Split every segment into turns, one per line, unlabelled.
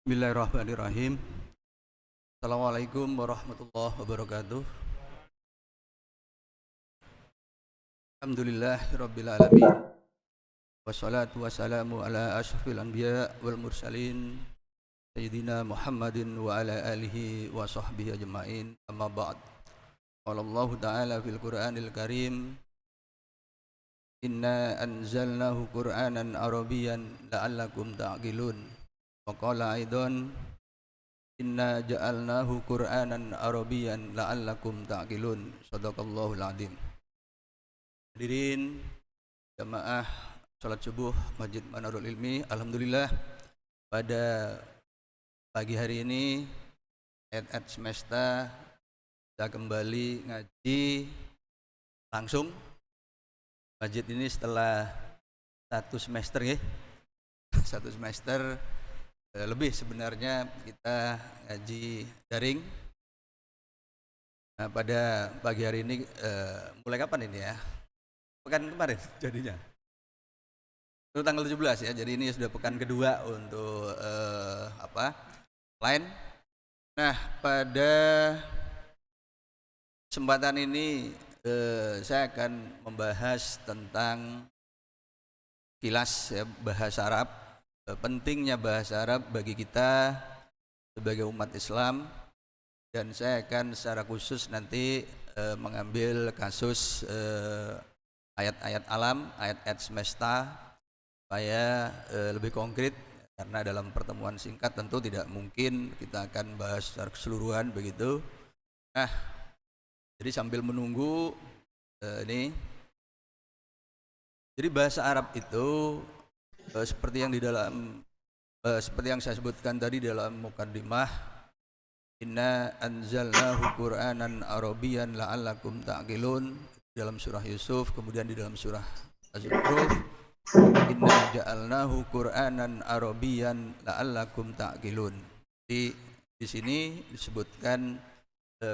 Bismillahirrahmanirrahim. Assalamualaikum warahmatullahi wabarakatuh. Alhamdulillahirabbil alamin. Wassalatu wassalamu ala asyrafil anbiya wal mursalin sayyidina Muhammadin wa ala alihi wa sahbihi ajma'in. Amma ba'd. Qala Allah Ta'ala fil Qur'anil Karim, inna anzalnahu Qur'anan Arabiyyan la'allakum ta'qilun. Wa qala aidan, inna ja'alnahu Qur'anan Arabiyyan la'allakum ta'qilun. Shadaqallahul azim. Hadirin jamaah salat subuh Masjid Manarul Ilmi, alhamdulillah pada pagi hari ini ayat-ayat semesta kita kembali ngaji langsung masjid ini setelah satu semester ya. Satu semester lebih sebenarnya kita ngaji daring. Nah, pada pagi hari ini mulai kapan ini ya? Pekan kemarin jadinya. Itu tanggal 17 ya. Jadi ini sudah pekan kedua untuk lain. Nah, pada kesempatan ini saya akan membahas tentang kilas ya, bahasa Arab. Pentingnya bahasa Arab bagi kita sebagai umat Islam, dan saya akan secara khusus nanti mengambil kasus ayat-ayat alam, ayat-ayat semesta supaya lebih konkret, karena dalam pertemuan singkat tentu tidak mungkin kita akan bahas secara keseluruhan begitu. Nah, jadi sambil menunggu ini, jadi bahasa Arab itu seperti yang saya sebutkan tadi dalam mukaddimah, inna anzalnahu Qur'anan Arabiyyan la'allakum ta'qilun dalam surah Yusuf, kemudian di dalam surah Az-Zukhruf, inna ja'alnahu Qur'anan Arabiyyan la'allakum ta'qilun. Di sini disebutkan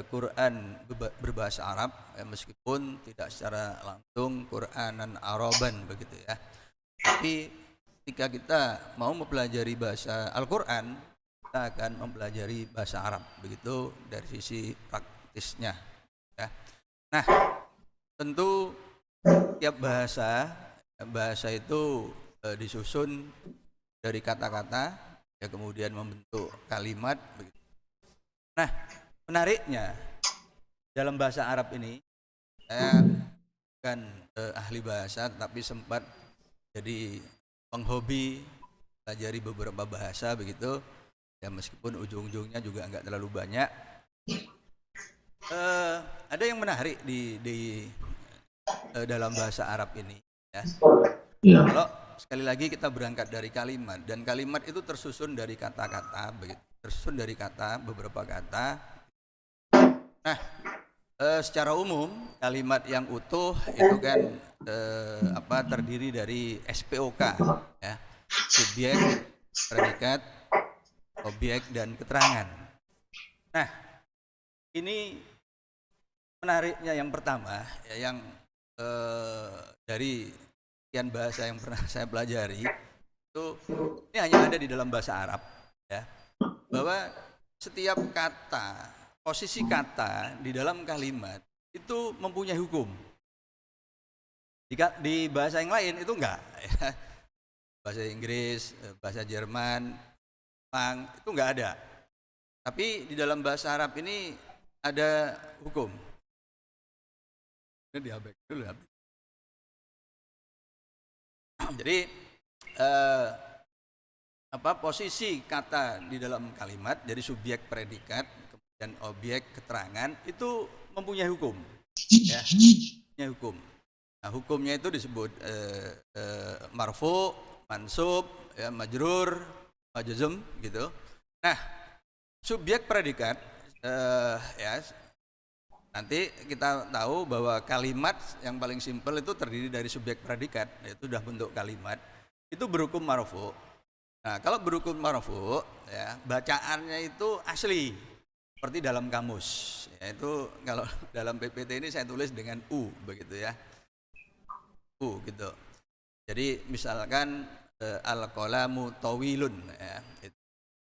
Quran berbahasa Arab ya, meskipun tidak secara langsung Qur'anan Araban begitu ya. Tapi ketika kita mau mempelajari bahasa Al-Quran, kita akan mempelajari bahasa Arab begitu dari sisi praktisnya ya. Nah, tentu tiap bahasa itu disusun dari kata-kata ya, kemudian membentuk kalimat begitu. Nah, menariknya dalam bahasa Arab ini, saya bukan ahli bahasa tapi sempat jadi penghobi pelajari beberapa bahasa begitu ya, meskipun ujung-ujungnya juga enggak terlalu banyak. Ada yang menarik di dalam bahasa Arab ini ya. Kalau sekali lagi kita berangkat dari kalimat, dan kalimat itu tersusun dari kata-kata begitu, tersusun dari beberapa kata. Nah, secara umum kalimat yang utuh itu kan terdiri dari SPOK ya, subjek, predikat, objek, dan keterangan. Nah, ini menariknya yang pertama ya, yang dari sekian bahasa yang pernah saya pelajari itu, ini hanya ada di dalam bahasa Arab ya, bahwa setiap kata, posisi kata di dalam kalimat itu mempunyai hukum. Di bahasa yang lain itu enggak ya. Bahasa Inggris, bahasa Jerman, Jepang itu enggak ada. Tapi di dalam bahasa Arab ini ada hukum. Ini diabek dulu ya. Jadi posisi kata di dalam kalimat, jadi subjek, predikat, dan objek, keterangan itu mempunyai hukum ya, mempunyai hukum. Nah, hukumnya itu disebut marfu, mansub ya, majrur, majzum gitu. Nah, subjek, predikat ya, nanti kita tahu bahwa kalimat yang paling simpel itu terdiri dari subjek, predikat, itu sudah bentuk kalimat, itu berhukum marfu. Nah, kalau berhukum marfu ya, bacaannya itu asli seperti dalam kamus, yaitu kalau dalam PPT ini saya tulis dengan U begitu ya, U gitu. Jadi misalkan al-qalamu tawilun ya,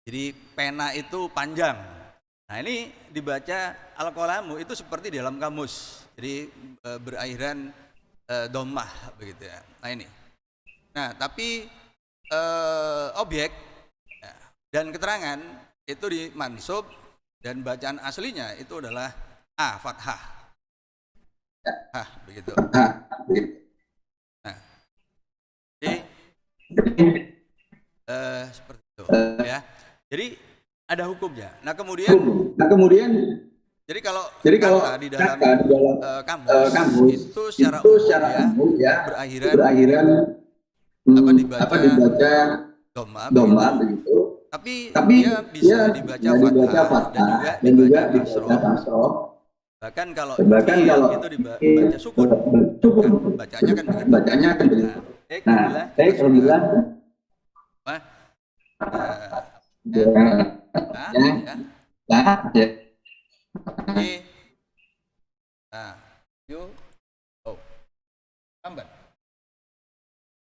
Jadi pena itu panjang. Nah ini dibaca al-qalamu itu seperti di dalam kamus. Jadi berakhiran dhammah begitu ya. Nah ini. Nah tapi objek ya, dan keterangan itu dimansub dan bacaan aslinya itu adalah a fathah. Begitu. Nah, jadi seperti itu ya. Jadi ada hukumnya. Nah kemudian jadi kalau kata di dalam kamus itu secara umum ya berakhiran dibaca dhamma begitu. Tapi dia bisa dibaca fathah dan juga dibaca kasroh. Bahkan kalau itu dibaca sukun. Bacanya kan begitu. Nah, alhamdulillah. Yuk. Oh. Lambat.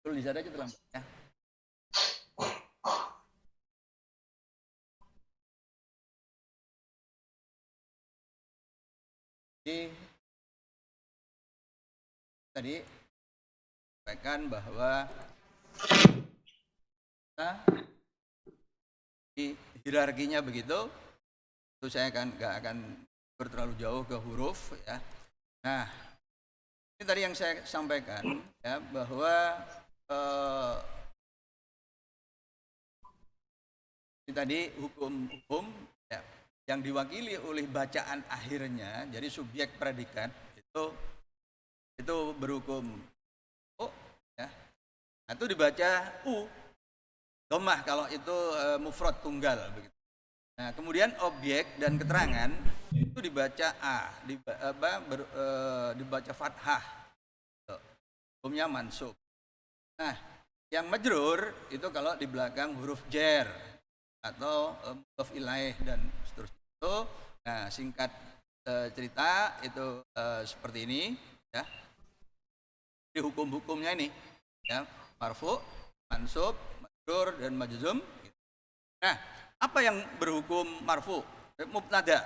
Tulis aja terlambat ya. Jadi tadi sampaikan bahwa di hierarkinya begitu, itu saya nggak akan terlalu jauh ke huruf ya. Nah ini tadi yang saya sampaikan ya bahwa ini tadi hukum ya, yang diwakili oleh bacaan akhirnya, jadi subjek predikat itu berhukum o ya. Nah, itu dibaca u dhammah kalau itu mufrad tunggal begitu. Nah, kemudian objek dan keterangan itu dibaca a, dibaca fathah. Hukumnya mansub. Nah, yang majrur itu kalau di belakang huruf jar atau mudhof ilaih dan seterusnya itu. Nah, singkat cerita itu seperti ini ya. Di hukum-hukumnya ini ya, marfu, mansub, majrur dan majzum. Nah, apa yang berhukum marfu? Mubtada.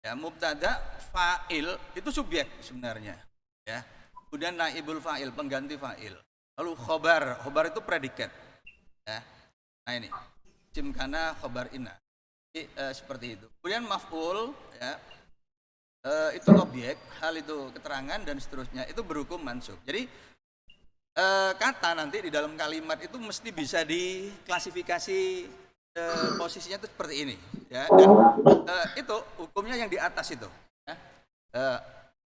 Ya, mubtada fa'il itu subjek sebenarnya ya. Kemudian naibul fa'il, pengganti fa'il. Lalu khobar itu predikat ya. Nah ini isim kana khobar inna. Jadi, seperti itu. Kemudian maf'ul ya, itu objek, hal itu keterangan dan seterusnya, itu berhukum mansub. Jadi kata nanti di dalam kalimat itu mesti bisa diklasifikasi posisinya itu seperti ini ya. Dan itu hukumnya yang di atas itu ya.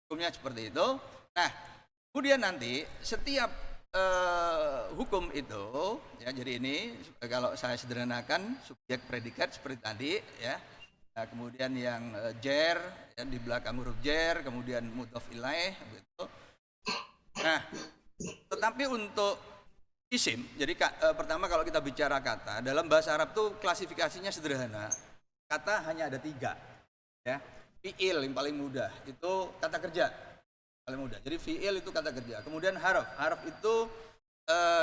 Hukumnya seperti itu. Nah kemudian nanti setiap hukum itu ya, jadi ini kalau saya sederhanakan subjek predikat seperti tadi ya. Nah, kemudian yang jar ya, di belakang huruf jar, kemudian mudhof ilaih begitu. Nah, tetapi untuk isim, jadi pertama kalau kita bicara kata dalam bahasa Arab tuh klasifikasinya sederhana. Kata hanya ada 3 ya. Fi'il yang paling mudah itu kata kerja paling mudah. Jadi fi'il itu kata kerja. Kemudian harf itu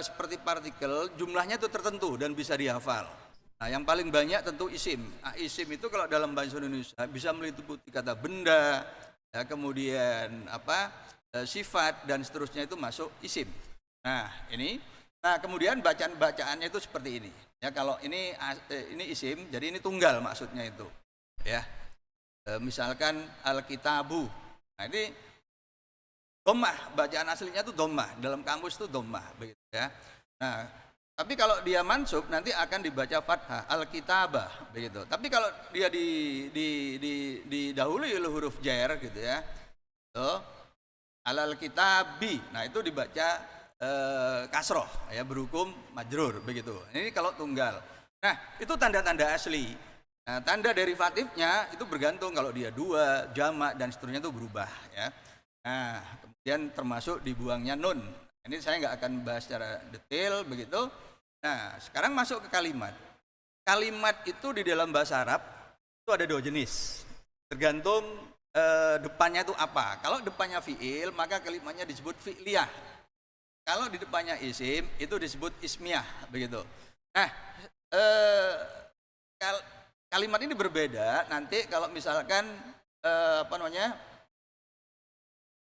seperti partikel, jumlahnya itu tertentu dan bisa dihafal. Nah, yang paling banyak tentu isim. Nah, isim itu kalau dalam bahasa Indonesia bisa meliputi kata benda, ya, kemudian sifat dan seterusnya itu masuk isim. Nah, ini. Nah, kemudian bacaannya itu seperti ini. Ya, kalau ini isim, jadi ini tunggal maksudnya itu. Ya. Misalkan al-kitabu. Nah, ini dhammah, bacaan aslinya itu dhammah, dalam kamus itu dhammah begitu ya. Nah, tapi kalau dia mansub nanti akan dibaca fathah, al-kitabah begitu. Tapi kalau dia didahului oleh huruf jar gitu ya. Tuh, al-kitabi. Nah, itu dibaca kasroh ya, berhukum majrur begitu. Ini kalau tunggal. Nah, itu tanda-tanda asli. Nah, tanda derivatifnya itu bergantung, kalau dia 2, jamak dan seterusnya itu berubah ya. Nah, kemudian termasuk dibuangnya nun. Ini saya nggak akan bahas secara detail begitu. Nah, sekarang masuk ke kalimat. Kalimat itu di dalam bahasa Arab itu ada 2 jenis. Tergantung depannya itu apa. Kalau depannya fi'il, maka kalimatnya disebut fi'liyah. Kalau di depannya isim, itu disebut ismiyah begitu. Nah, kalimat ini berbeda nanti kalau misalkan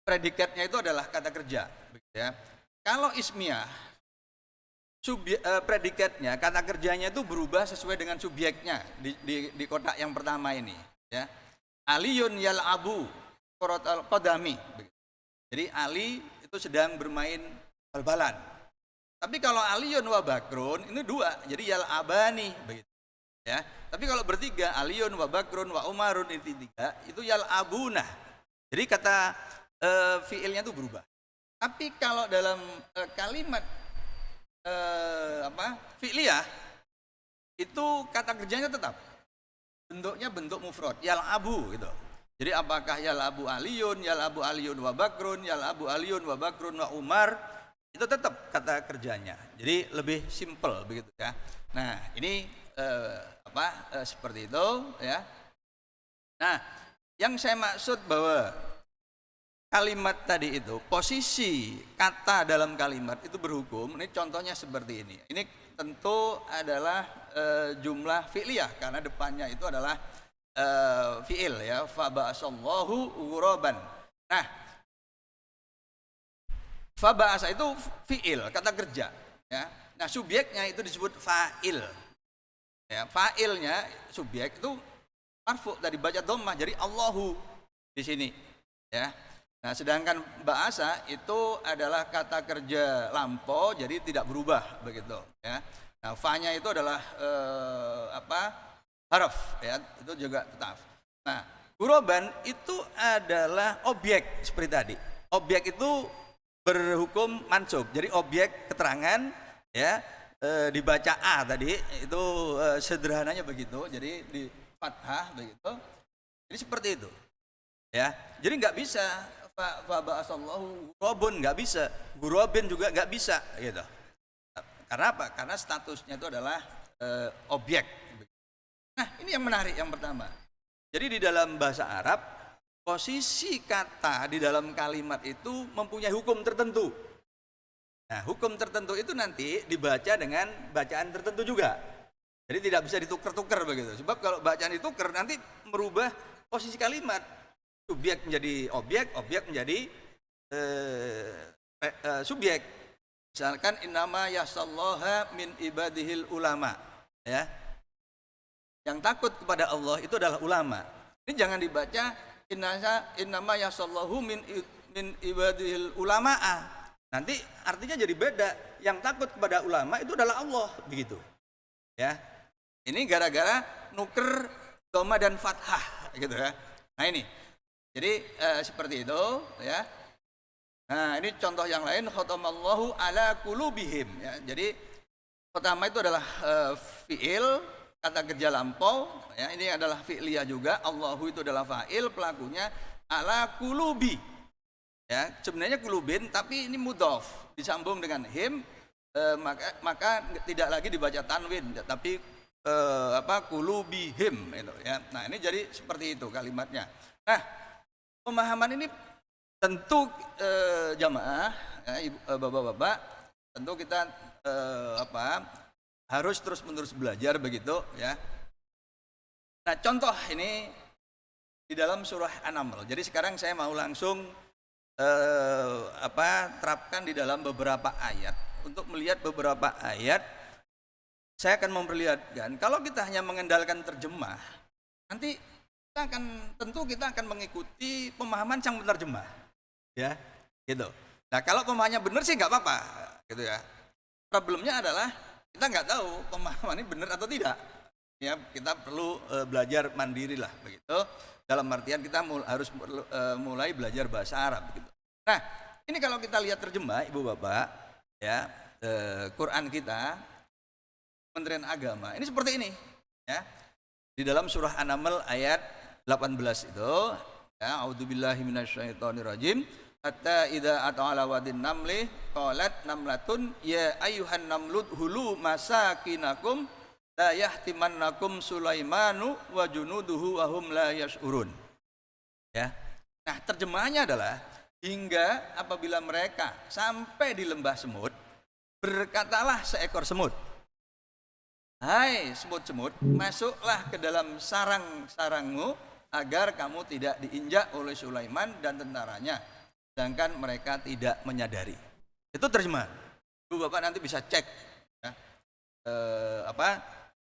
predikatnya itu adalah kata kerja, begitu ya. Kalau ismiyah, predikatnya, kata kerjanya itu berubah sesuai dengan subjeknya di kotak yang pertama ini, ya. Aliyun yal'abu quratal qadami. Jadi Ali itu sedang bermain bal-balan. Tapi kalau Aliyun wa Bakrun ini dua, jadi yal'abani, begitu. Ya. Tapi kalau bertiga, Aliyun wa Bakrun wa Umarun itu tiga, itu yal'abuna. Jadi kata fiilnya itu berubah. Tapi kalau dalam kalimat fi'liyah itu kata kerjanya tetap bentuknya bentuk mufrad, yal'abu gitu. Jadi apakah yal'abu Aliyun wa Bakrun, yal'abu Aliyun wa Bakrun wa Umar, itu tetap kata kerjanya. Jadi lebih simple begitu ya. Nah, ini seperti itu ya. Nah, yang saya maksud bahwa kalimat tadi itu, posisi kata dalam kalimat itu berhukum. Ini contohnya seperti ini. Ini tentu adalah jumlah fi'liyah karena depannya itu adalah fi'il ya. Fa ba'asallahu ghuraban. Nah, fa ba'asa itu fi'il, kata kerja ya. Nah, subjeknya itu disebut fa'il. Ya, fa'ilnya subjek itu marfu tadi baca dhammah jadi Allahu di sini ya. Nah, sedangkan ba'asa itu adalah kata kerja lampau jadi tidak berubah begitu ya. Nah, fa-nya itu adalah harf ya, itu juga tetap. Nah, ghuraban itu adalah objek seperti tadi. Objek itu berhukum mansub. Jadi objek keterangan ya, dibaca A tadi itu sederhananya begitu. Jadi di fathah begitu. Jadi seperti itu. Ya. Jadi enggak bisa fa ba'asallahu ghurabun, enggak bisa. Ghurabin juga enggak bisa gitu. Karena apa? Karena statusnya itu adalah objek. Nah, ini yang menarik yang pertama. Jadi di dalam bahasa Arab posisi kata di dalam kalimat itu mempunyai hukum tertentu. Nah, hukum tertentu itu nanti dibaca dengan bacaan tertentu juga. Jadi tidak bisa ditukar-tukar begitu. Sebab kalau bacaan ditukar nanti merubah posisi kalimat. Subjek menjadi objek, objek menjadi subjek. Misalkan innama yasallaha min ibadihil ulama, ya. Yang takut kepada Allah itu adalah ulama. Ini jangan dibaca innama yasallahu min ibadihil ulama'a. Nanti artinya jadi beda. Yang takut kepada ulama itu adalah Allah, begitu. Ya. Ini gara-gara nuker dhamma dan fathah gitu ya. Nah, ini. Jadi seperti itu ya. Nah, ini contoh yang lain, khatamallahu ala qulubihim ya. Jadi pertama itu adalah fi'il, kata kerja lampau ya. Ini adalah fi'liyah juga. Allahu itu adalah fa'il, pelakunya ala qulubi. Ya, sebenarnya qulubin tapi ini mudhaf disambung dengan him, maka tidak lagi dibaca tanwin tapi qulubihim itu ya. Nah, ini jadi seperti itu kalimatnya. Nah, pemahaman ini tentu jamaah ya, bapak-bapak, tentu kita harus terus-menerus belajar begitu ya. Nah, contoh ini di dalam surah An-Naml. Jadi sekarang saya mau langsung terapkan di dalam beberapa ayat. Untuk melihat beberapa ayat, saya akan memperlihatkan kalau kita hanya mengandalkan terjemah, nanti kita akan mengikuti pemahaman sang penerjemah, ya, gitu. Nah, kalau pemahamannya benar sih nggak apa-apa, gitu ya. Problemnya adalah kita nggak tahu pemahaman ini benar atau tidak. Ya, kita perlu belajar mandiri lah, begitu. Dalam artian kita harus mulai belajar bahasa Arab, begitu. Nah, ini kalau kita lihat terjemah, ibu bapak, ya, Quran kita, Kementerian Agama, ini seperti ini, ya. Di dalam surah An-Naml ayat 18 itu, ya, a'udzubillahi minasyaitonirrajim, hatta idza ata'ala wadin namli qalat namlatun ya ayyuhan namlut hulu masakinakum la yahtimannakum Sulaimanu wa junuduhu wa hum la yash'urun. Ya. Nah, terjemahannya adalah hingga apabila mereka sampai di lembah semut, berkatalah seekor semut. hai semut-semut, masuklah ke dalam sarang-sarangmu agar kamu tidak diinjak oleh Sulaiman dan tentaranya, sedangkan mereka tidak menyadari. Itu terjemahan. Ibu Bapak nanti bisa cek ya,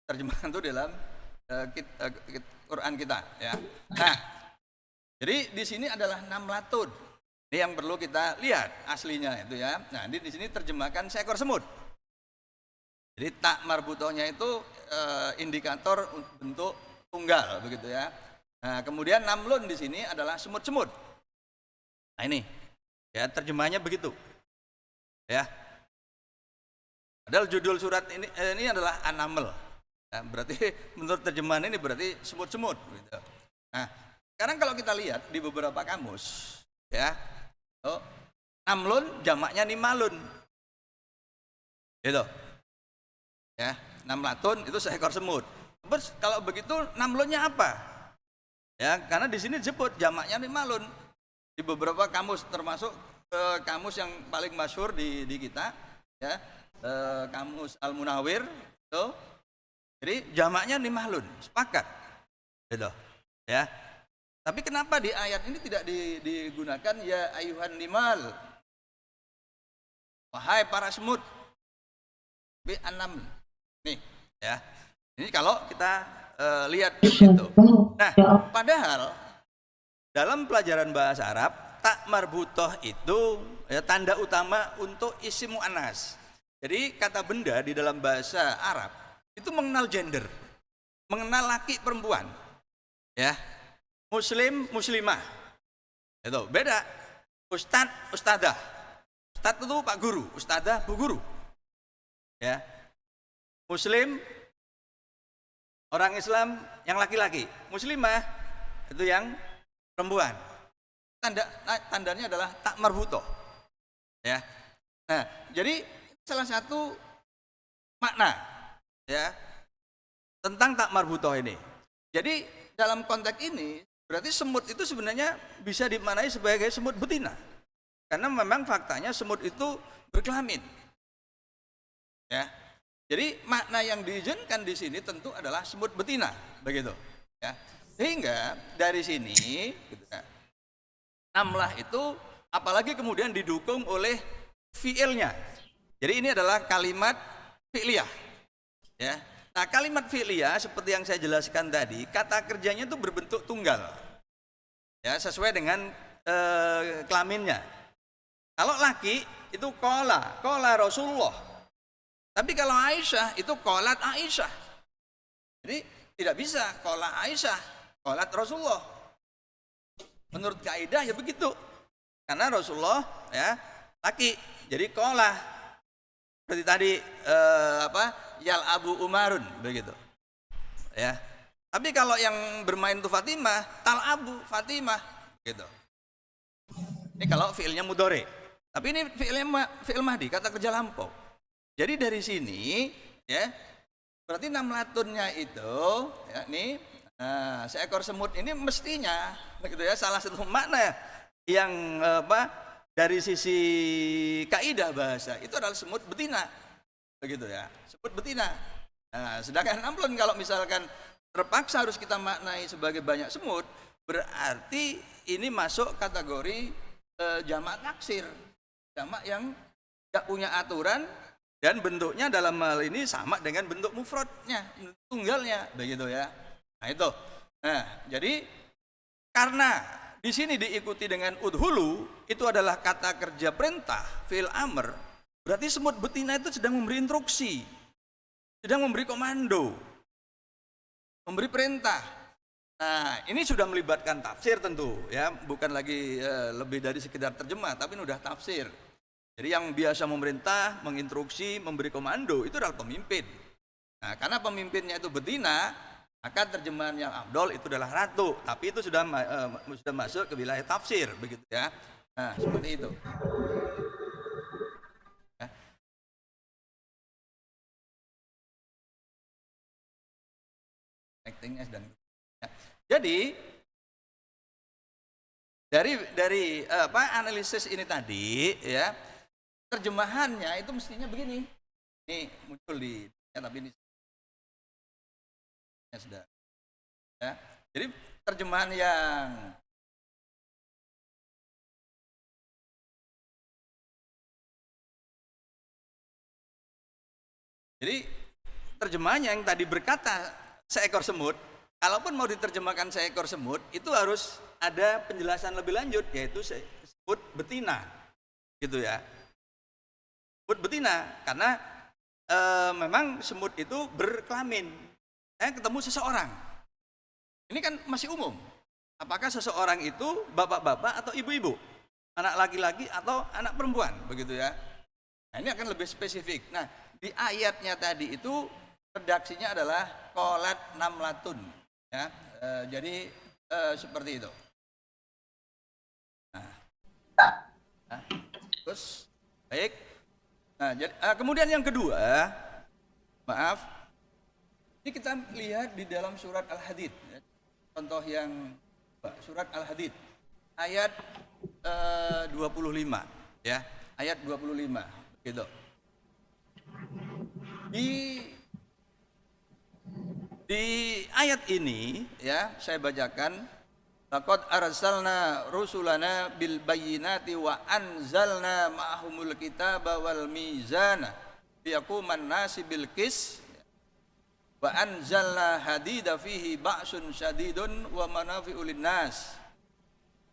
terjemahan itu dalam Quran kita ya. Nah, jadi di sini adalah namlatun. Ini yang perlu kita lihat aslinya itu ya. Nah, di sini terjemahkan seekor semut. Jadi tak marbutohnya itu indikator bentuk tunggal begitu ya. Nah, kemudian namlun di sini adalah semut-semut. Nah, ini ya terjemahnya begitu. Ya. Padahal judul surat ini adalah An-Naml. Nah, berarti menurut terjemahan ini berarti semut-semut gitu. Nah, sekarang kalau kita lihat di beberapa kamus ya. Namlun jamaknya nimalun. Gitu. Ya, namlatun itu seekor semut. Terus kalau begitu namlunnya apa? Ya, karena di sini disebut jamaknya nimalun. Di beberapa kamus termasuk kamus yang paling masyhur di kita ya. Kamus Al-Munawwir itu. Jadi jamaknya nimalun, sepakat. Gitu. Ya. Tapi kenapa di ayat ini tidak digunakan ya ayuhan nimal? Wahai para semut. Bi anam. Nih, ya. Ini kalau kita lihat di situ. Nah, padahal dalam pelajaran bahasa Arab, tak marbutoh itu ya, tanda utama untuk isim mu'annas. Jadi kata benda di dalam bahasa Arab itu mengenal gender, mengenal laki perempuan. Ya. Muslim, muslimah. Itu beda. Ustadz, ustadzah. Ustadz itu Pak Guru, ustadzah Bu Guru. Ya. Muslim orang Islam yang laki-laki, muslimah itu yang perempuan. Tandanya adalah tak marbutoh. Ya. Nah, jadi salah satu makna ya tentang tak marbutoh ini. Jadi dalam konteks ini berarti semut itu sebenarnya bisa dimaknai sebagai semut betina. Karena memang faktanya semut itu berkelamin. Ya. Jadi makna yang diizinkan di sini tentu adalah semut betina, begitu. Ya. Sehingga dari sini gitu, ya, namlah itu apalagi kemudian didukung oleh fiilnya. Jadi ini adalah kalimat fi'liyah. Ya. Nah, kalimat fi'liyah seperti yang saya jelaskan tadi, kata kerjanya itu berbentuk tunggal. Ya, sesuai dengan kelaminnya. Kalau laki itu qala Rasulullah. Tapi kalau Aisyah itu qalat Aisyah. Jadi tidak bisa qala Aisyah, qalat Rasulullah. Menurut kaidah ya begitu. Karena Rasulullah ya laki. Jadi qala seperti tadi yal Abu Umarun begitu. Ya. Tapi kalau yang bermain itu Fatimah, tal Abu Fatimah gitu. Ini kalau fiilnya mudhari. Tapi ini fiil mahdi, kata kerja lampau. Jadi dari sini ya berarti namlatunnya itu ya nih seekor semut ini mestinya begitu ya salah satu makna yang dari sisi kaidah bahasa itu adalah semut betina begitu ya, semut betina. Nah, sedangkan namlun kalau misalkan terpaksa harus kita maknai sebagai banyak semut, berarti ini masuk kategori jamak taksir, jamak yang tidak punya aturan dan bentuknya dalam hal ini sama dengan bentuk mufradnya, tunggalnya begitu ya. Nah itu. Nah, jadi karena di sini diikuti dengan udhulu, itu adalah kata kerja perintah, fi'il amr. Berarti semut betina itu sedang memberi instruksi, sedang memberi komando, memberi perintah. Nah, ini sudah melibatkan tafsir tentu ya, bukan lagi lebih dari sekedar terjemah, tapi ini sudah tafsir. Jadi yang biasa memerintah, menginstruksi, memberi komando itu adalah pemimpin. Nah, karena pemimpinnya itu betina, maka terjemahan yang afdol itu adalah ratu. Tapi itu sudah masuk ke wilayah tafsir, begitu ya. Nah, seperti itu. Ya. Dan ya. Jadi dari analisis ini tadi ya, terjemahannya itu mestinya begini. Ini muncul di ya, tapi ini Ya sudah. Ya. Jadi terjemahan yang yang tadi berkata seekor semut, kalaupun mau diterjemahkan seekor semut, itu harus ada penjelasan lebih lanjut, yaitu semut betina, gitu ya. Semut betina, karena memang semut itu berkelamin. Saya ketemu seseorang, ini kan masih umum. Apakah seseorang itu bapak-bapak atau ibu-ibu, anak laki-laki atau anak perempuan, begitu ya. Nah, ini akan lebih spesifik. Nah, di ayatnya tadi itu redaksinya adalah qolat namlatun, ya. Jadi seperti itu. Nah, terus baik. Nah, jadi, kemudian yang kedua, maaf, ini kita lihat di dalam surat Al-Hadid, ya. Contoh yang surat Al-Hadid ayat 25, ya, ayat 25, gitu. Di ayat ini, ya, saya bacakan, laqad arsalna rusulana bil bayyinati wa anzalna ma'ahumul kitaba wal mizana liyaquman nasi bil qis wa anzalna hadida fihi ba'sun syadidun wa manafi'u linnas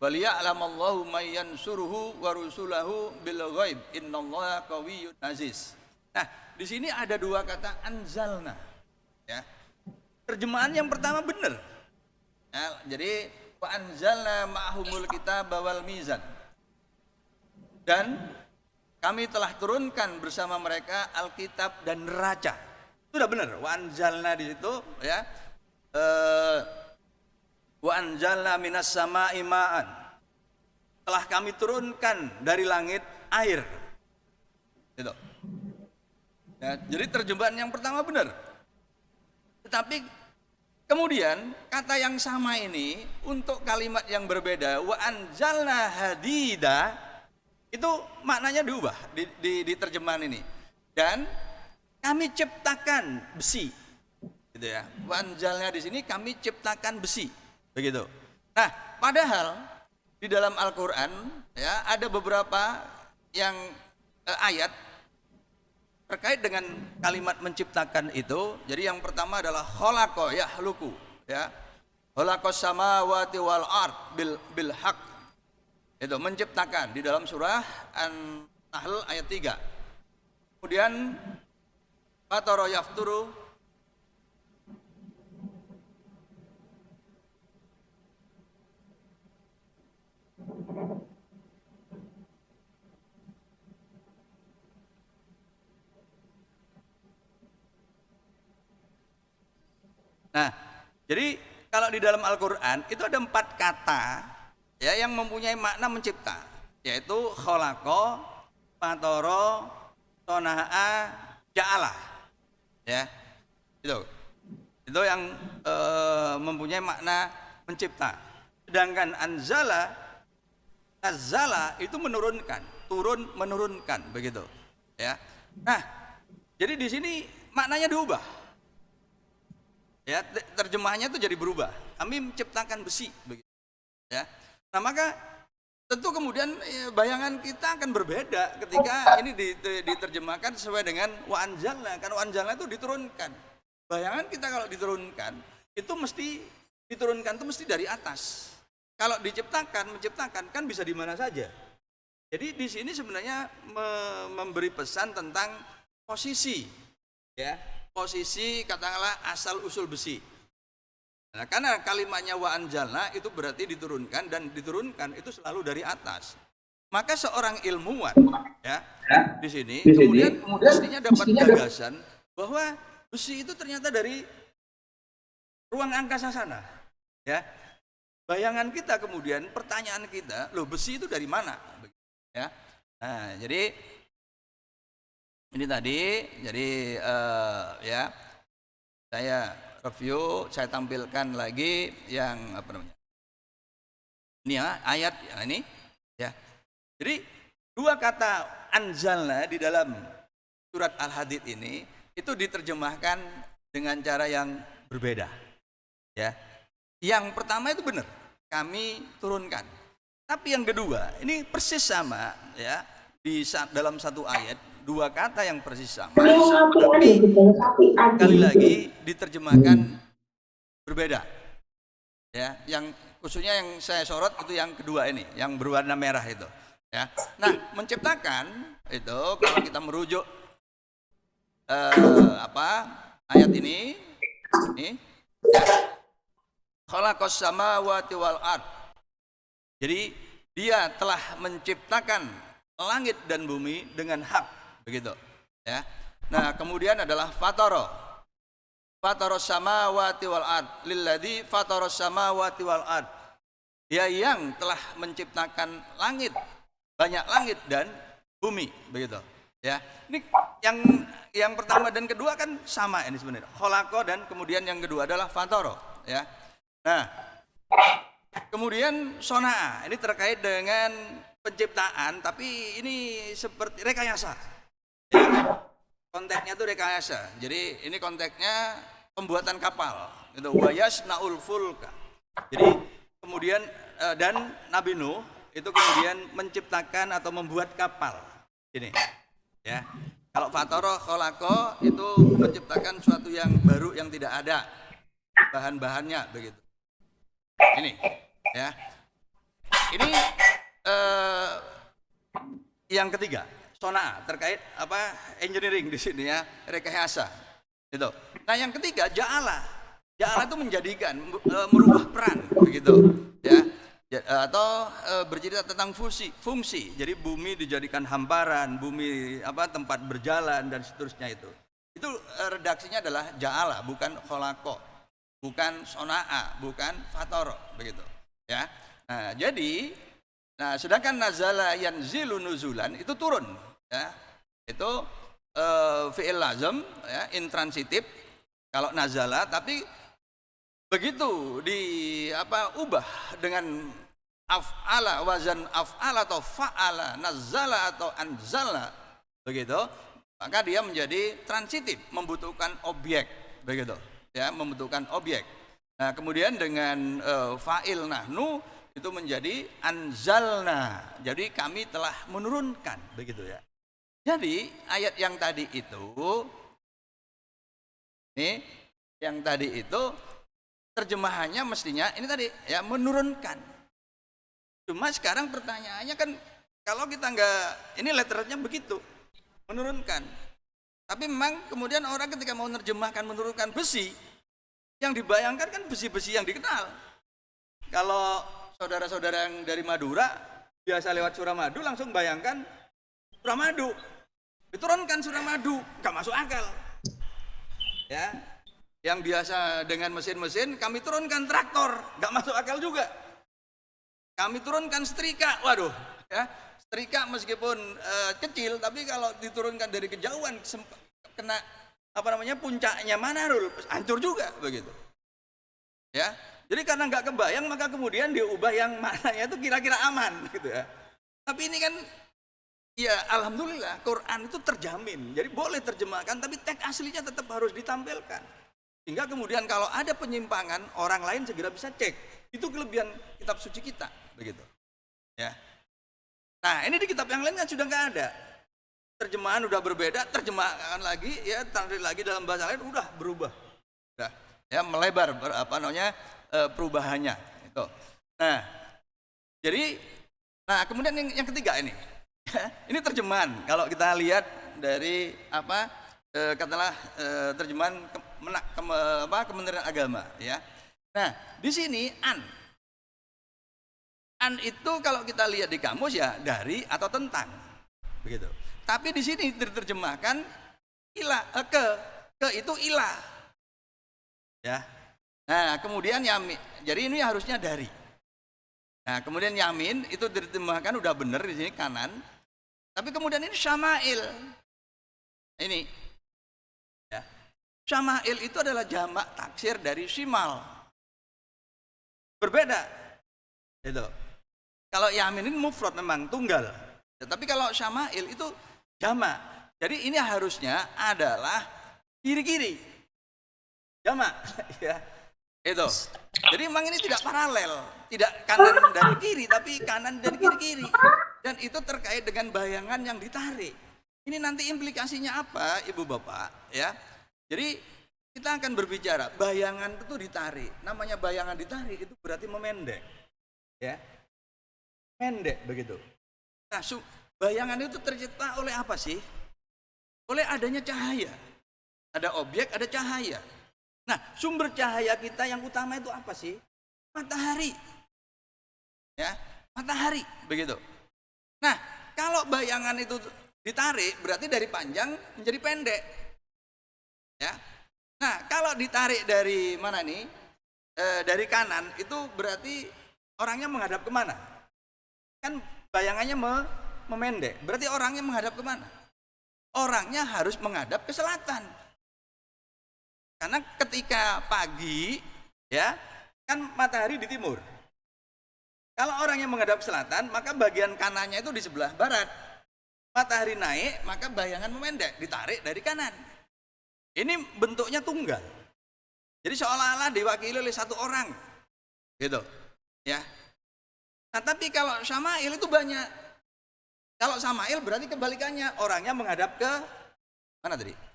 wa liya'lamallahu may yansuruhu wa rusulahu bil ghaib innallaha qawiyyun aziz. Nah, di sini ada dua kata anzalna, ya. Terjemahan yang pertama benar. Ya, jadi wa anzalna ma'ahumul kitaba wal mizan. Dan kami telah turunkan bersama mereka Alkitab dan neraca. Sudah benar, wa anzalna di situ, ya. Wa anzalna minas sama'i ma'an. Telah kami turunkan dari langit air. Gitu. Ya, jadi terjemahan yang pertama benar. Tetapi kemudian kata yang sama ini untuk kalimat yang berbeda, wa anzalna hadida, itu maknanya diubah di terjemahan ini. Dan kami ciptakan besi, gitu ya. Wa anzalna di sini kami ciptakan besi, begitu. Nah, padahal di dalam Al-Qur'an, ya, ada beberapa yang ayat terkait dengan kalimat menciptakan itu. Jadi yang pertama adalah khalaqa yahluku, ya. Khalaqas samawati wal ard bil haq. Itu menciptakan di dalam surah An-Nahl ayat 3. Kemudian fatara yafturu Nah, jadi kalau di dalam Al-Qur'an itu ada 4 kata, ya, yang mempunyai makna mencipta, yaitu khalaqa, fatara, sona'a, ja'ala. Ya. Itu yang mempunyai makna mencipta. Sedangkan anzala, nazala itu menurunkan, turun menurunkan, begitu. Ya. Nah, jadi di sini maknanya diubah. Ya, terjemahannya itu jadi berubah. Kami menciptakan besi, begitu. Ya. Nah, maka tentu kemudian bayangan kita akan berbeda ketika ini diterjemahkan sesuai dengan wa anzalna. Karena wa anzalna itu diturunkan. Bayangan kita kalau diturunkan itu mesti diturunkan itu mesti dari atas. Kalau menciptakan kan bisa di mana saja. Jadi di sini sebenarnya memberi pesan tentang posisi, ya. Posisi katakanlah asal usul besi. Nah, karena kalimatnya wa anzalna itu berarti diturunkan, dan diturunkan itu selalu dari atas. Maka seorang ilmuwan, ya, di sini kemudian mestinya dapat gagasan bahwa besi itu ternyata dari ruang angkasa sana, ya. Bayangan kita kemudian, pertanyaan kita, loh, besi itu dari mana? Ya. Nah, jadi ini tadi, jadi ya, saya review, saya tampilkan lagi yang apa namanya? Ini ya, ayat ya, ini ya. Jadi dua kata anzalna di dalam surat Al-Hadid ini itu diterjemahkan dengan cara yang berbeda. Ya. Yang pertama itu benar, kami turunkan. Tapi yang kedua, ini persis sama ya, dalam satu ayat, dua kata yang persis sama. Tapi sekali lagi diterjemahkan berbeda. Ya, yang khususnya yang saya sorot itu yang kedua ini, yang berwarna merah itu. Ya. Nah, menciptakan itu kalau kita merujuk ayat ini ya. Khalaqas samawati wal ard. Jadi dia telah menciptakan langit dan bumi dengan hak, begitu ya. Nah, kemudian adalah fataros samawati wal ard lilladzi fataros samawati wal ard. Dia yang telah menciptakan langit, banyak langit dan bumi, begitu ya. Ini yang pertama dan kedua kan sama ini sebenarnya, khalaqa, dan kemudian yang kedua adalah fatara ya. Nah, kemudian sona'a ini terkait dengan penciptaan, tapi ini seperti rekayasa ya. Konteksnya itu rekayasa, jadi ini konteksnya pembuatan kapal itu, wa yasna'ul fulka. Jadi kemudian dan Nabi Nuh itu kemudian menciptakan atau membuat kapal ini ya. Kalau fatara khalaqa itu menciptakan suatu yang baru yang tidak ada bahan-bahannya, begitu. Ini ya. Ini yang ketiga, sona'a, terkait engineering di sini ya, rekayasa. Itu. Nah, yang ketiga ja'ala. Ja'ala itu menjadikan, merubah peran, begitu ya. Atau bercerita tentang fungsi. Jadi bumi dijadikan hamparan, bumi tempat berjalan dan seterusnya itu. Itu redaksinya adalah ja'ala, bukan khalaqa, bukan sona'a, bukan fatara, begitu ya. Nah, jadi sedangkan nazala yanzilu nuzulan itu turun ya. Itu fi'il lazim ya, intransitif kalau nazala, tapi begitu ubah dengan af'ala, wazan af'ala atau fa'ala, nazala atau anzala, begitu, maka dia menjadi transitif, membutuhkan objek, begitu ya, membutuhkan objek. Nah, kemudian dengan fa'il nahnu itu menjadi anzalna, jadi kami telah menurunkan, begitu ya. Jadi ayat yang tadi itu terjemahannya mestinya ini tadi ya, menurunkan. Cuma sekarang pertanyaannya kan, kalau kita ini letternya begitu, menurunkan. Tapi memang kemudian orang ketika mau menerjemahkan menurunkan besi, yang dibayangkan kan besi-besi yang dikenal. Kalau saudara-saudara yang dari Madura biasa lewat Suramadu, langsung bayangkan Suramadu, diturunkan Suramadu, gak masuk akal ya. Yang biasa dengan mesin-mesin, kami turunkan traktor, gak masuk akal juga. Kami turunkan setrika, waduh ya, setrika meskipun kecil, tapi kalau diturunkan dari kejauhan kena puncaknya Manarul, hancur juga, begitu ya. Jadi karena nggak kebayang, maka kemudian diubah yang maknanya itu kira-kira aman, gitu ya. Tapi ini kan ya alhamdulillah Quran itu terjamin, jadi boleh terjemahkan, tapi teks aslinya tetap harus ditampilkan, sehingga kemudian kalau ada penyimpangan, orang lain segera bisa cek. Itu kelebihan kitab suci kita, begitu ya. Nah, ini di kitab yang lain kan sudah nggak ada, terjemahan udah berbeda, terjemahan lagi ya, tampil lagi dalam bahasa lain udah berubah, udah ya, melebar perubahannya itu. Nah, jadi kemudian yang ketiga ini ini terjemahan, kalau kita lihat dari katakanlah terjemahan Kementerian Agama ya. Nah, di sini an itu kalau kita lihat di kamus ya dari atau tentang, begitu. Tapi di sini diterjemahkan ilah, ke itu ilah ya. Nah, kemudian yamin, jadi ini harusnya dari. Nah, kemudian yamin itu diterjemahkan udah benar di sini kanan. Tapi kemudian ini syama'il. Ini ya. Syama'il itu adalah jamak taksir dari shimal. Berbeda. Itu. Kalau yamin ini mufrad, memang tunggal. Ya, tapi kalau syama'il itu jamak. Jadi ini harusnya adalah kiri-kiri. Jamak ya. Itu. Jadi memang ini tidak paralel, tidak kanan dan kiri, tapi kanan dan kiri-kiri. Dan itu terkait dengan bayangan yang ditarik. Ini nanti implikasinya apa, Ibu Bapak? Ya. Jadi kita akan berbicara bayangan itu ditarik. Namanya bayangan ditarik itu berarti memendek. Ya. Pendek begitu. Nah, bayangan itu tercipta oleh apa sih? Oleh adanya cahaya. Ada objek, ada cahaya. Nah, sumber cahaya kita yang utama itu apa sih? Matahari. Ya, matahari, begitu. Nah, kalau bayangan itu ditarik, berarti dari panjang menjadi pendek. Ya. Nah, kalau ditarik dari mana nih? Dari kanan, itu berarti orangnya menghadap kemana? Kan bayangannya memendek, berarti orangnya menghadap kemana? Orangnya harus menghadap ke selatan. Karena ketika pagi, ya, kan matahari di timur. Kalau orangnya menghadap selatan, maka bagian kanannya itu di sebelah barat. Matahari naik, maka bayangan memendek, ditarik dari kanan. Ini bentuknya tunggal. Jadi seolah-olah diwakili oleh satu orang, gitu, ya. Nah, tapi kalau Syama'il itu banyak. Kalau Syama'il berarti kebalikannya, orangnya menghadap ke mana tadi?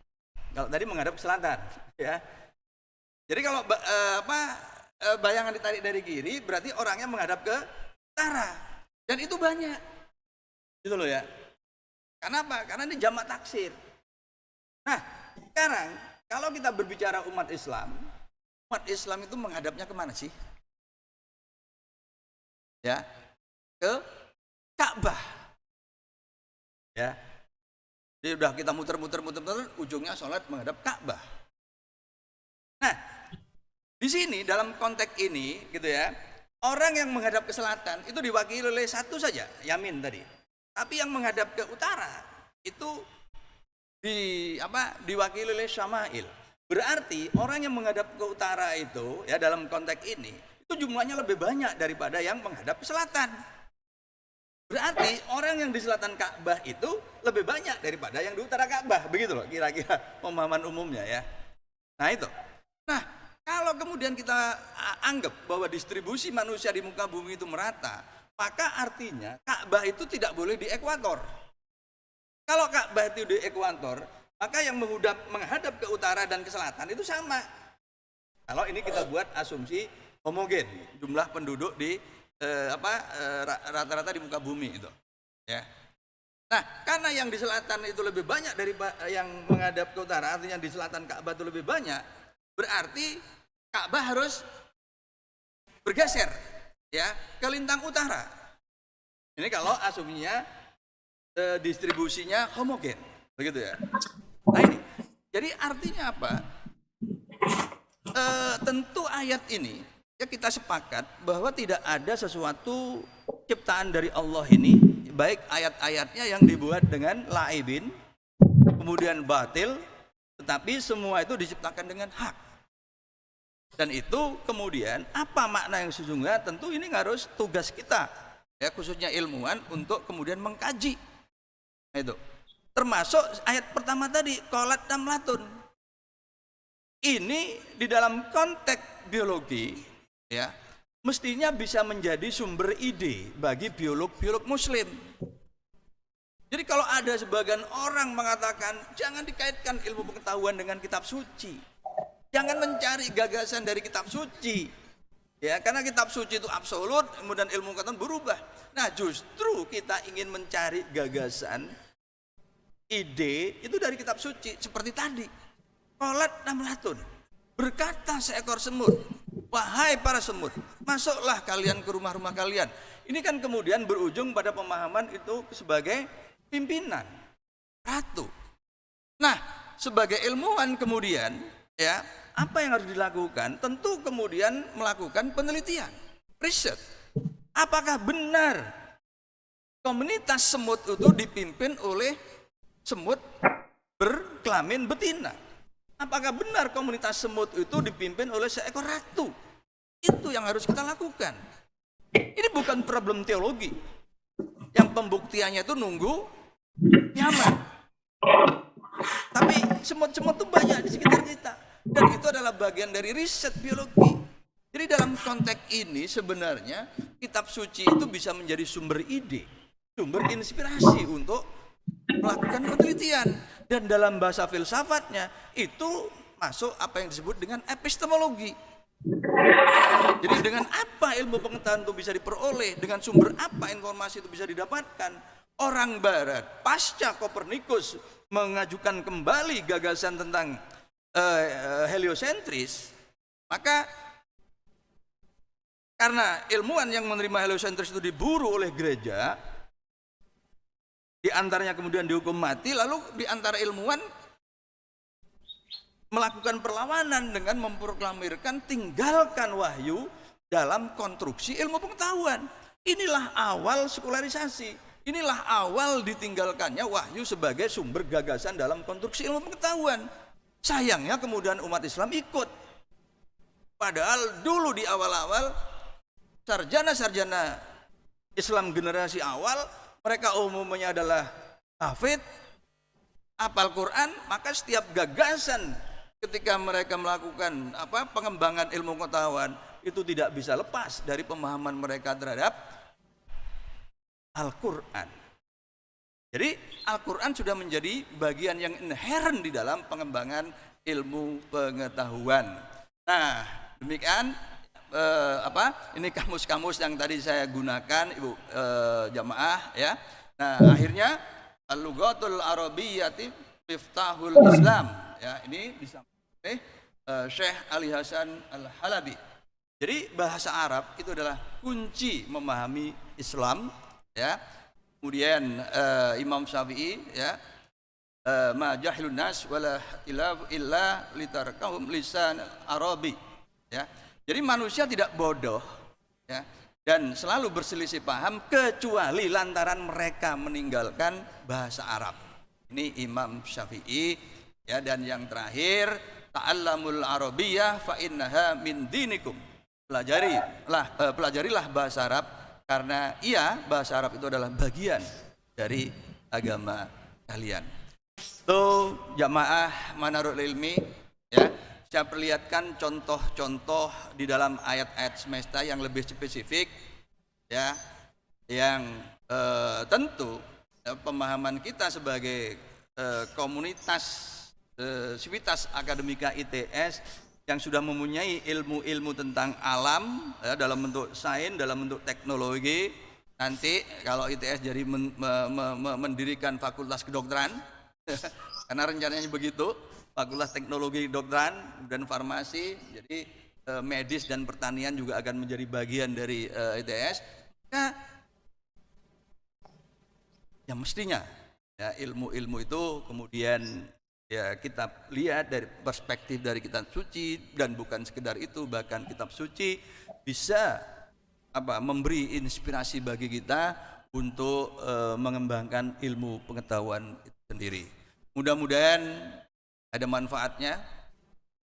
Kalau tadi menghadap ke selatan, ya. Jadi kalau bayangan ditarik dari kiri, berarti orangnya menghadap ke utara. Dan itu banyak, gitu loh ya. Kenapa? Karena ini jamak taksir. Nah, sekarang kalau kita berbicara umat Islam itu menghadapnya kemana sih? Ya, ke Ka'bah. Ya. Jadi udah kita muter-muter, ujungnya sholat menghadap Ka'bah. Nah, di sini dalam konteks ini, gitu ya, orang yang menghadap ke selatan itu diwakili oleh satu saja, Yamin tadi. Tapi yang menghadap ke utara itu diwakili oleh Syama'il. Berarti orang yang menghadap ke utara itu, ya dalam konteks ini, itu jumlahnya lebih banyak daripada yang menghadap ke selatan. Berarti orang yang di selatan Ka'bah itu lebih banyak daripada yang di utara Ka'bah, begitu loh kira-kira pemahaman umumnya ya. Nah itu. Nah, kalau kemudian kita anggap bahwa distribusi manusia di muka bumi itu merata, maka artinya Ka'bah itu tidak boleh di ekuator. Kalau Ka'bah itu di ekuator, maka yang menghadap ke utara dan ke selatan itu sama. Kalau ini kita buat asumsi homogen, jumlah penduduk di rata-rata di muka bumi itu, ya. Nah, karena yang di selatan itu lebih banyak dari yang menghadap ke utara, artinya di selatan Ka'bah itu lebih banyak, berarti Ka'bah harus bergeser, ya, ke lintang utara. Ini kalau asumsinya distribusinya homogen, begitu ya. Nah ini, jadi artinya apa? Tentu ayat ini. Ya kita sepakat bahwa tidak ada sesuatu ciptaan dari Allah ini, baik ayat-ayatnya yang dibuat dengan laibin, kemudian batil, tetapi semua itu diciptakan dengan hak. Dan itu kemudian apa makna yang sesungguhnya, tentu ini harus tugas kita, ya khususnya ilmuwan untuk kemudian mengkaji. Nah, itu termasuk ayat pertama tadi, qolat namlatun. Ini di dalam konteks biologi, ya, mestinya bisa menjadi sumber ide bagi biolog-biolog muslim. Jadi kalau ada sebagian orang mengatakan jangan dikaitkan ilmu pengetahuan dengan kitab suci, jangan mencari gagasan dari kitab suci, ya, karena kitab suci itu absolut, kemudian ilmu pengetahuan berubah. Nah, justru kita ingin mencari gagasan, ide itu dari kitab suci, seperti tadi. Qolat namlatun, berkata seekor semut, wahai para semut, masuklah kalian ke rumah-rumah kalian. Ini kan kemudian berujung pada pemahaman itu sebagai pimpinan, ratu. Nah, sebagai ilmuwan kemudian, ya, apa yang harus dilakukan? Tentu kemudian melakukan penelitian, riset. Apakah benar komunitas semut itu dipimpin oleh semut berkelamin betina? Apakah benar komunitas semut itu dipimpin oleh seekor ratu? Itu yang harus kita lakukan. Ini bukan problem teologi. Yang pembuktiannya itu nunggu nyaman. Tapi semut-semut itu banyak di sekitar kita. Dan itu adalah bagian dari riset biologi. Jadi dalam konteks ini sebenarnya kitab suci itu bisa menjadi sumber ide, sumber inspirasi untuk melakukan penelitian. Dan dalam bahasa filsafatnya itu masuk apa yang disebut dengan epistemologi. Jadi dengan apa ilmu pengetahuan itu bisa diperoleh, dengan sumber apa informasi itu bisa didapatkan. Orang Barat pasca Kopernikus mengajukan kembali gagasan tentang heliosentris, maka karena ilmuwan yang menerima heliosentris itu diburu oleh gereja, di antaranya kemudian dihukum mati, lalu di antara ilmuwan melakukan perlawanan dengan memproklamirkan tinggalkan wahyu dalam konstruksi ilmu pengetahuan. Inilah awal sekularisasi, inilah awal ditinggalkannya wahyu sebagai sumber gagasan dalam konstruksi ilmu pengetahuan. Sayangnya kemudian umat Islam ikut. Padahal dulu di awal-awal sarjana-sarjana Islam generasi awal, mereka umumnya adalah hafid, hafal Quran, maka setiap gagasan ketika mereka melakukan pengembangan ilmu pengetahuan itu tidak bisa lepas dari pemahaman mereka terhadap Al-Quran. Jadi Al-Quran sudah menjadi bagian yang inherent di dalam pengembangan ilmu pengetahuan. Nah, demikian ini kamus-kamus yang tadi saya gunakan, Ibu jamaah ya. Nah, akhirnya Al-Lughatul Arabiyyati Miftahul Islam. Ya, ini disampaikan oleh Syekh Ali Hasan Al-Halabi. Jadi bahasa Arab itu adalah kunci memahami Islam, ya. Kemudian Imam Syafi'i, ya, ma jahilun nas wala illa litarakahum lisan Arabi, ya. Jadi manusia tidak bodoh, ya, dan selalu berselisih paham kecuali lantaran mereka meninggalkan bahasa Arab. Ini Imam Syafi'i, ya. Dan yang terakhir, ta'allamul arabiyyah fa innaha min dinikum. Pelajarilah bahasa Arab karena bahasa Arab itu adalah bagian dari agama kalian. Itu jamaah Manarul Ilmi, ya. Saya perlihatkan contoh-contoh di dalam ayat-ayat semesta yang lebih spesifik, ya, yang tentu pemahaman kita sebagai komunitas Civitas Akademika ITS yang sudah mempunyai ilmu-ilmu tentang alam, ya, dalam bentuk sains, dalam bentuk teknologi. Nanti kalau ITS jadi mendirikan fakultas kedokteran karena rencananya begitu, fakultas teknologi kedokteran dan farmasi, jadi medis dan pertanian juga akan menjadi bagian dari ITS. Nah, yang mestinya, ya, ilmu-ilmu itu kemudian, ya, kita lihat dari perspektif dari kitab suci, dan bukan sekedar itu, bahkan kitab suci bisa memberi inspirasi bagi kita untuk mengembangkan ilmu pengetahuan itu sendiri. Mudah-mudahan ada manfaatnya,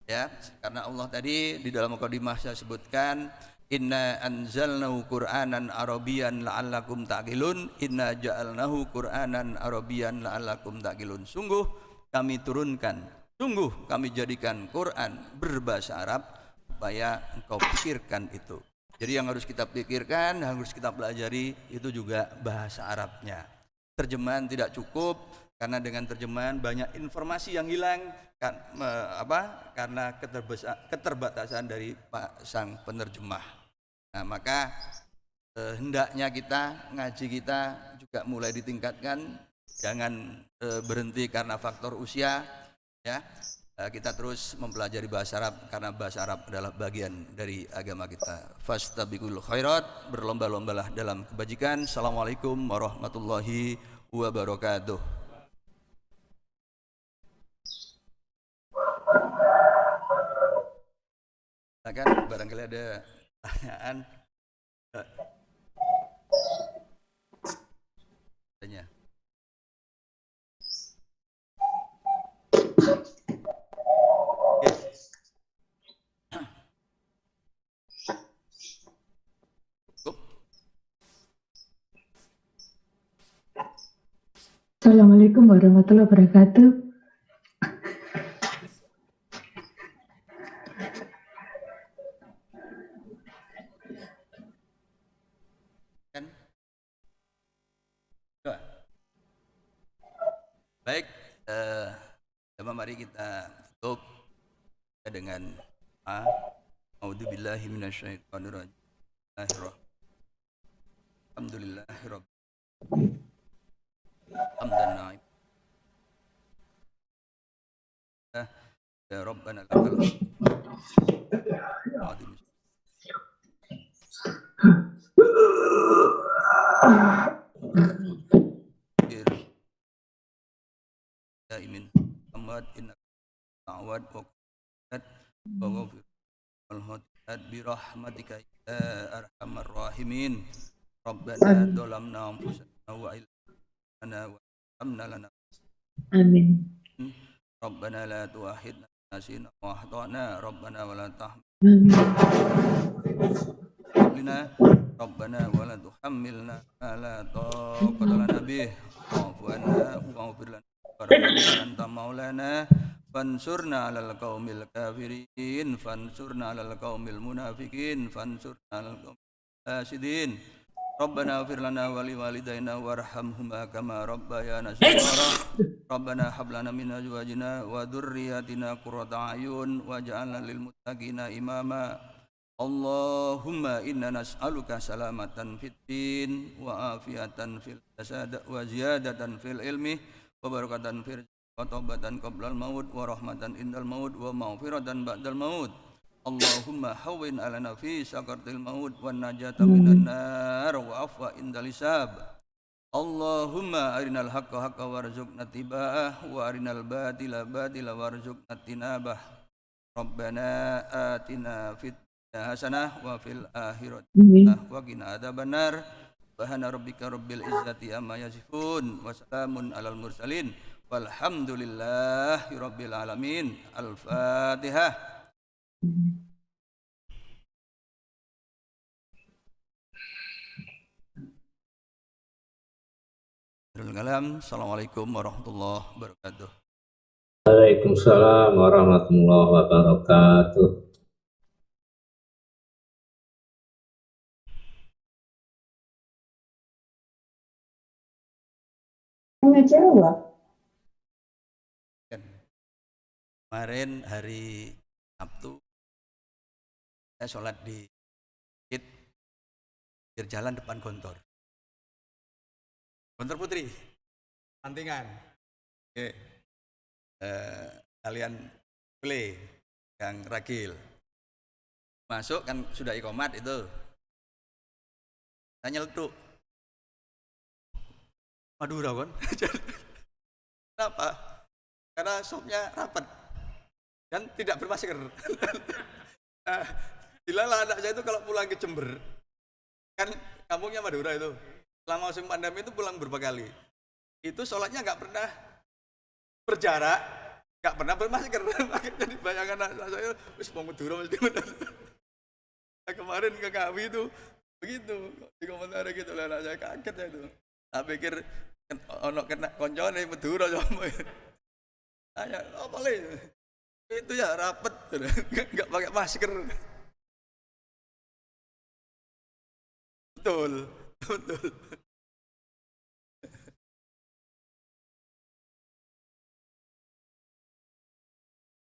ya, karena Allah tadi di dalam mukadimah saya sebutkan, inna anzalnahu qur'anan arabiyyan la'allakum ta'qilun, inna ja'alnahu qur'anan arabiyyan la'allakum ta'qilun. Sungguh kami turunkan, sungguh kami jadikan Quran berbahasa Arab supaya engkau pikirkan itu. Jadi yang harus kita pikirkan, yang harus kita pelajari itu juga bahasa Arabnya. Terjemahan tidak cukup, karena dengan terjemahan banyak informasi yang hilang karena keterbatasan dari sang penerjemah. Nah, maka hendaknya ngaji kita juga mulai ditingkatkan. Jangan berhenti karena faktor usia, ya. Kita terus mempelajari bahasa Arab karena bahasa Arab adalah bagian dari agama kita. Fastabiqul khairat, berlomba-lombalah dalam kebajikan. Assalamualaikum warahmatullahi wabarakatuh. Silakan, barangkali ada pertanyaan. Tanya.
Assalamualaikum warahmatullahi wabarakatuh.
Kan? Coba. Baik, mari kita tutup dengan A'udzubillahi minasyaitonirrajim. Alhamdulillahirabbil hamdan na'im. Ya Rabbana lakal hamd. Imin Muhammad inna ta'awad wa qad wa ghafir wal hadat bi rahmatika ya arhamar rahimin. Rabbana dhalamna anfusana wa ilana wa amna lana.
Amin.
Rabbana la tu'akhidna nasina wa akhtana. Rabbana wa la tahmilna Rabbana wa la tuhammilna ma la taqata lana bih wa'fu anna waghfir lana warhamna anta maulana fansurna 'alal qaumil kafirin fansurna 'alal qaumil munafiqin fansurna 'alal qaumil fasidin. Rabbana ighfir lana wa liwalidayna warhamhuma kama rabbayana shaghira. Rabbana hab lana min azwajina wa dhurriyyatina qurrata a'yun waj'alna lil muttaqina imama. Allahumma inna nas'aluka salamatan fid din wa afiatan fil jasad wa ziyadatan fil ilmi wa barakatan fil wa taubatan qablal maut wa rahmatan indal maut wa maghfiratan ba'dal maut. Allahumma hawwin alana fi sakaratil maut wan najata minan nar wa afwa indal hisab. Allahumma arinal haqqa haqqa warzuqna tiba'ah wa arinal batila batila warzuqna tinabah. Rabbana atina fid hasanah wa fil akhirati wa qina adzabannar. Subhana rabbika rabbil izzati amma yasifun wa salamun alal mursalin walhamdulillahi rabbil alamin. Al-Fatihah. Assalamualaikum warahmatullahi wabarakatuh.
Waalaikumsalam warahmatullahi wabarakatuh.
Nggak jawab.
Kemarin hari Sabtu saya sholat di masjid pinggir jalan depan Gontor. Gontor Putri, Pantingan. Oke. Kalian play yang ragil. Masuk kan sudah iqomat itu. Saya nyeletuk. Madura kan? Kenapa? Karena sopnya rapat dan tidak bermasker. Dilalah anak saya itu kalau pulang ke Jember, kan kampungnya Madura itu, selama musim pandemi itu pulang berapa kali. Itu sholatnya nggak pernah berjarak, nggak pernah bermasker. Jadi bayangkan anak saya, wis mau Madura mesti benar. Nah, kemarin ke kami itu begitu, di komentar gitu, anak saya kaget ya itu. Saya pikir ono kena koncone Madura sama. Tanya, oh boleh. Itu ya rapet, nggak pakai masker. Betul.